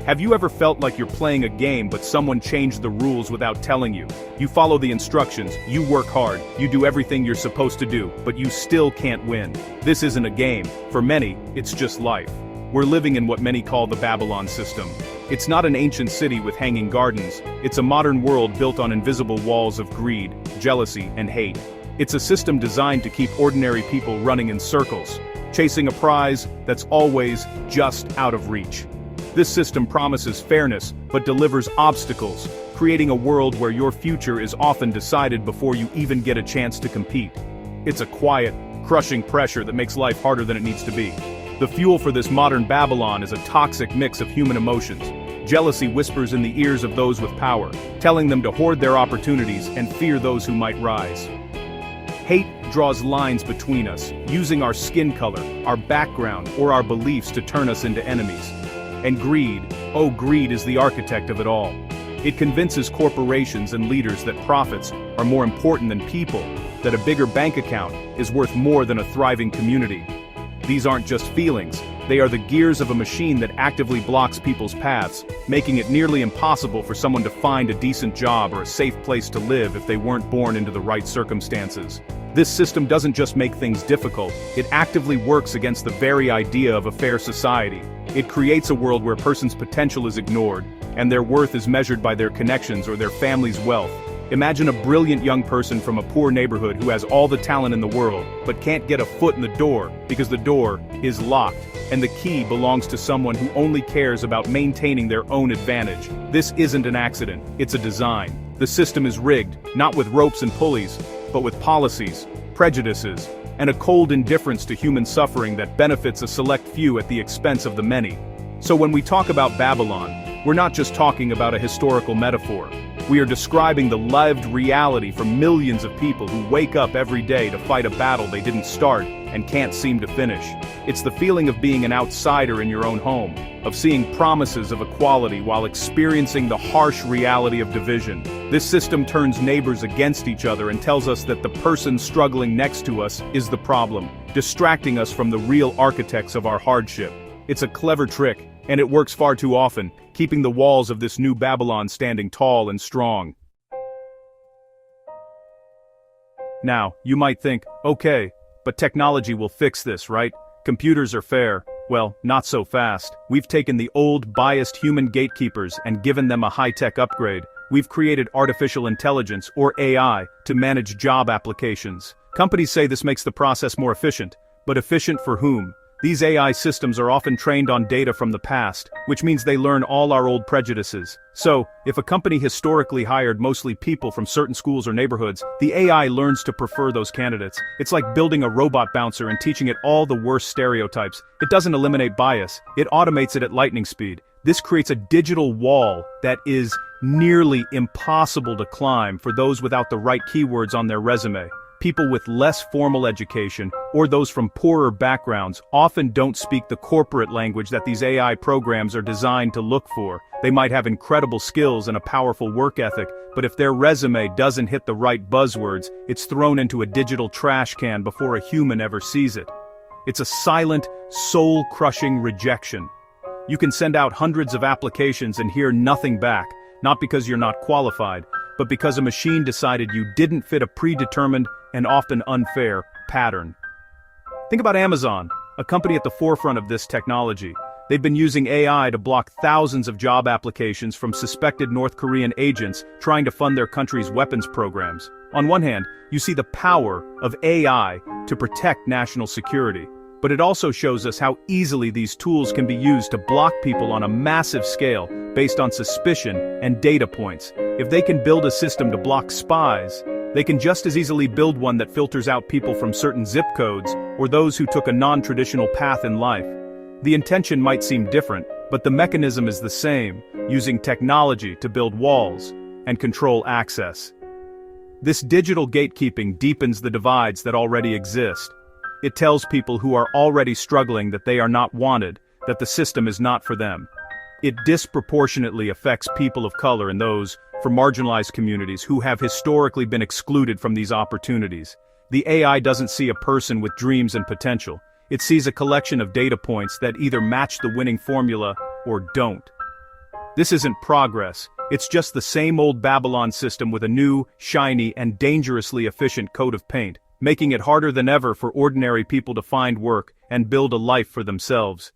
Have you ever felt like you're playing a game but someone changed the rules without telling you? You follow the instructions, you work hard, you do everything you're supposed to do, but you still can't win. This isn't a game. For many, it's just life. We're living in what many call the Babylon system. It's not an ancient city with hanging gardens. It's a modern world built on invisible walls of greed, jealousy, and hate. It's a system designed to keep ordinary people running in circles, chasing a prize that's always just out of reach. This system promises fairness, but delivers obstacles, creating a world where your future is often decided before you even get a chance to compete. It's a quiet, crushing pressure that makes life harder than it needs to be. The fuel for this modern Babylon is a toxic mix of human emotions. Jealousy whispers in the ears of those with power, telling them to hoard their opportunities and fear those who might rise. Hate draws lines between us, using our skin color, our background, or our beliefs to turn us into enemies. And greed, oh greed is the architect of it all. It convinces corporations and leaders that profits are more important than people, that a bigger bank account is worth more than a thriving community. These aren't just feelings, they are the gears of a machine that actively blocks people's paths, making it nearly impossible for someone to find a decent job or a safe place to live if they weren't born into the right circumstances. This system doesn't just make things difficult, it actively works against the very idea of a fair society. It creates a world where a person's potential is ignored, and their worth is measured by their connections or their family's wealth. Imagine a brilliant young person from a poor neighborhood who has all the talent in the world, but can't get a foot in the door because the door is locked, and the key belongs to someone who only cares about maintaining their own advantage. This isn't an accident, it's a design. The system is rigged, not with ropes and pulleys, but with policies, prejudices, and a cold indifference to human suffering that benefits a select few at the expense of the many. So when we talk about Babylon, we're not just talking about a historical metaphor. We are describing the lived reality for millions of people who wake up every day to fight a battle they didn't start and can't seem to finish. It's the feeling of being an outsider in your own home, of seeing promises of equality while experiencing the harsh reality of division. This system turns neighbors against each other and tells us that the person struggling next to us is the problem, distracting us from the real architects of our hardship. It's a clever trick, and it works far too often, keeping the walls of this new Babylon standing tall and strong. Now, you might think, okay, but technology will fix this, right? Computers are fair. Well, not so fast. We've taken the old, biased human gatekeepers and given them a high-tech upgrade. We've created artificial intelligence, or AI, to manage job applications. Companies say this makes the process more efficient, but efficient for whom? These AI systems are often trained on data from the past, which means they learn all our old prejudices. So, if a company historically hired mostly people from certain schools or neighborhoods, the AI learns to prefer those candidates. It's like building a robot bouncer and teaching it all the worst stereotypes. It doesn't eliminate bias, it automates it at lightning speed. This creates a digital wall that is nearly impossible to climb for those without the right keywords on their resume. People with less formal education, or those from poorer backgrounds, often don't speak the corporate language that these AI programs are designed to look for. They might have incredible skills and a powerful work ethic, but if their resume doesn't hit the right buzzwords, it's thrown into a digital trash can before a human ever sees it. It's a silent, soul-crushing rejection. You can send out hundreds of applications and hear nothing back, not because you're not qualified, but because a machine decided you didn't fit a predetermined and often unfair pattern. Think about Amazon, a company at the forefront of this technology. They've been using AI to block thousands of job applications from suspected North Korean agents trying to fund their country's weapons programs. On one hand, you see the power of AI to protect national security, but it also shows us how easily these tools can be used to block people on a massive scale based on suspicion and data points. If they can build a system to block spies, they can just as easily build one that filters out people from certain zip codes or those who took a non-traditional path in life. The intention might seem different, but the mechanism is the same, using technology to build walls and control access. This digital gatekeeping deepens the divides that already exist. It tells people who are already struggling that they are not wanted, that the system is not for them. It disproportionately affects people of color and those from marginalized communities who have historically been excluded from these opportunities. The AI doesn't see a person with dreams and potential. It sees a collection of data points that either match the winning formula or don't. This isn't progress, it's just the same old Babylon system with a new, shiny, and dangerously efficient coat of paint, making it harder than ever for ordinary people to find work and build a life for themselves.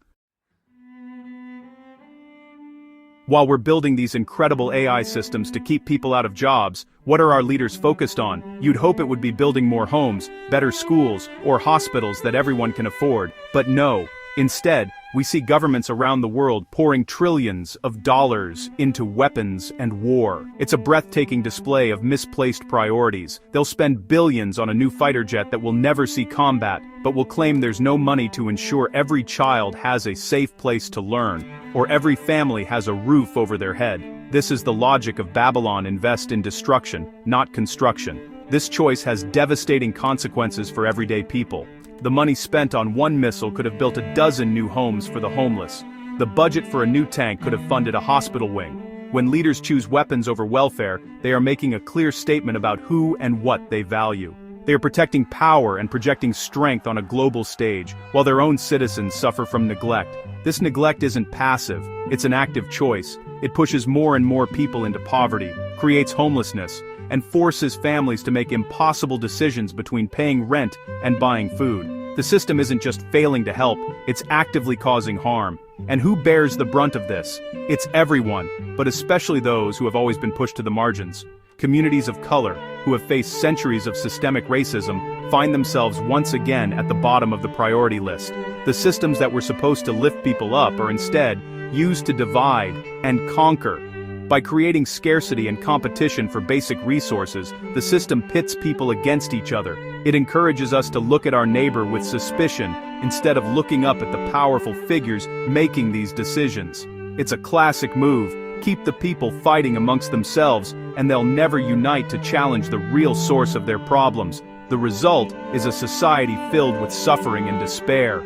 While we're building these incredible AI systems to keep people out of jobs, what are our leaders focused on? You'd hope it would be building more homes, better schools, or hospitals that everyone can afford, but no. Instead, we see governments around the world pouring trillions of dollars into weapons and war. It's a breathtaking display of misplaced priorities. They'll spend billions on a new fighter jet that will never see combat, but will claim there's no money to ensure every child has a safe place to learn, or every family has a roof over their head. This is the logic of Babylon: invest in destruction, not construction. This choice has devastating consequences for everyday people. The money spent on one missile could have built a dozen new homes for the homeless. The budget for a new tank could have funded a hospital wing. When leaders choose weapons over welfare, they are making a clear statement about who and what they value. They are protecting power and projecting strength on a global stage, while their own citizens suffer from neglect. This neglect isn't passive, it's an active choice. It pushes more and more people into poverty, creates homelessness, and forces families to make impossible decisions between paying rent and buying food. The system isn't just failing to help, it's actively causing harm. And who bears the brunt of this? It's everyone, but especially those who have always been pushed to the margins. Communities of color, who have faced centuries of systemic racism, find themselves once again at the bottom of the priority list. The systems that were supposed to lift people up are instead used to divide and conquer. By creating scarcity and competition for basic resources, the system pits people against each other. It encourages us to look at our neighbor with suspicion, instead of looking up at the powerful figures making these decisions. It's a classic move: keep the people fighting amongst themselves, and they'll never unite to challenge the real source of their problems. The result is a society filled with suffering and despair.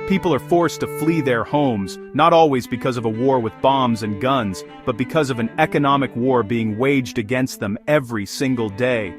People are forced to flee their homes, not always because of a war with bombs and guns, but because of an economic war being waged against them every single day.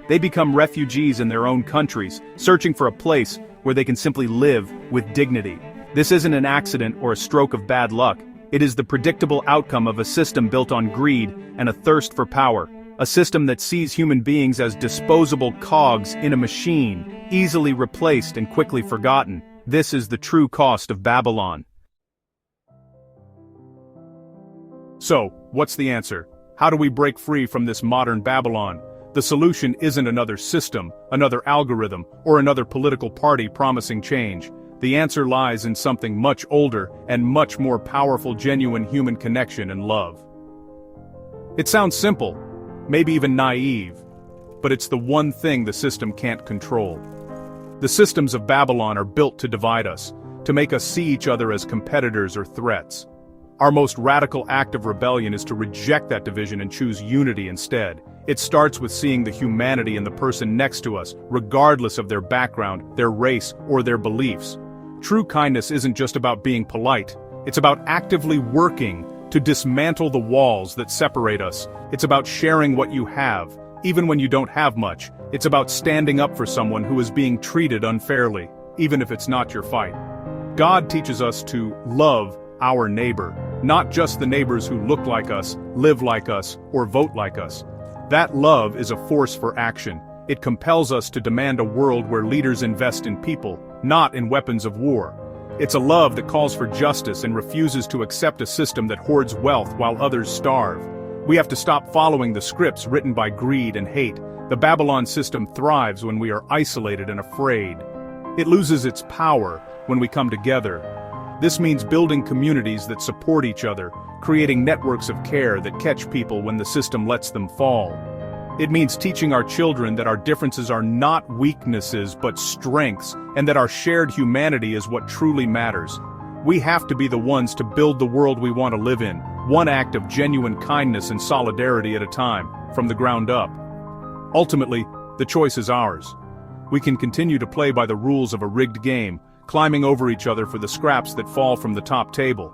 They become refugees in their own countries, searching for a place where they can simply live with dignity. This isn't an accident or a stroke of bad luck. It is the predictable outcome of a system built on greed and a thirst for power. A system that sees human beings as disposable cogs in a machine, easily replaced and quickly forgotten. This is the true cost of Babylon. So, what's the answer? How do we break free from this modern Babylon? The solution isn't another system, another algorithm, or another political party promising change. The answer lies in something much older and much more powerful: genuine human connection and love. It sounds simple, maybe even naive, but it's the one thing the system can't control. The systems of Babylon are built to divide us, to make us see each other as competitors or threats. Our most radical act of rebellion is to reject that division and choose unity instead. It starts with seeing the humanity in the person next to us, regardless of their background, their race, or their beliefs. True kindness isn't just about being polite. It's about actively working to dismantle the walls that separate us. It's about sharing what you have, even when you don't have much. It's about standing up for someone who is being treated unfairly, even if it's not your fight. God teaches us to love our neighbor, not just the neighbors who look like us, live like us, or vote like us. That love is a force for action. It compels us to demand a world where leaders invest in people, not in weapons of war. It's a love that calls for justice and refuses to accept a system that hoards wealth while others starve. We have to stop following the scripts written by greed and hate. The Babylon system thrives when we are isolated and afraid. It loses its power when we come together. This means building communities that support each other, creating networks of care that catch people when the system lets them fall. It means teaching our children that our differences are not weaknesses but strengths, and that our shared humanity is what truly matters. We have to be the ones to build the world we want to live in, one act of genuine kindness and solidarity at a time, from the ground up. Ultimately, the choice is ours. We can continue to play by the rules of a rigged game, climbing over each other for the scraps that fall from the top table.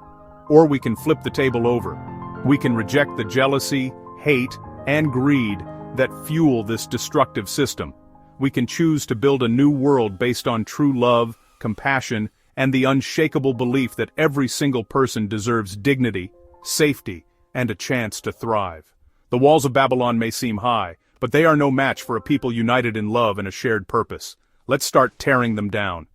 Or we can flip the table over. We can reject the jealousy, hate, and greed that fuel this destructive system. We can choose to build a new world based on true love, compassion, and the unshakable belief that every single person deserves dignity, safety, and a chance to thrive. The walls of Babylon may seem high, but they are no match for a people united in love and a shared purpose. Let's start tearing them down.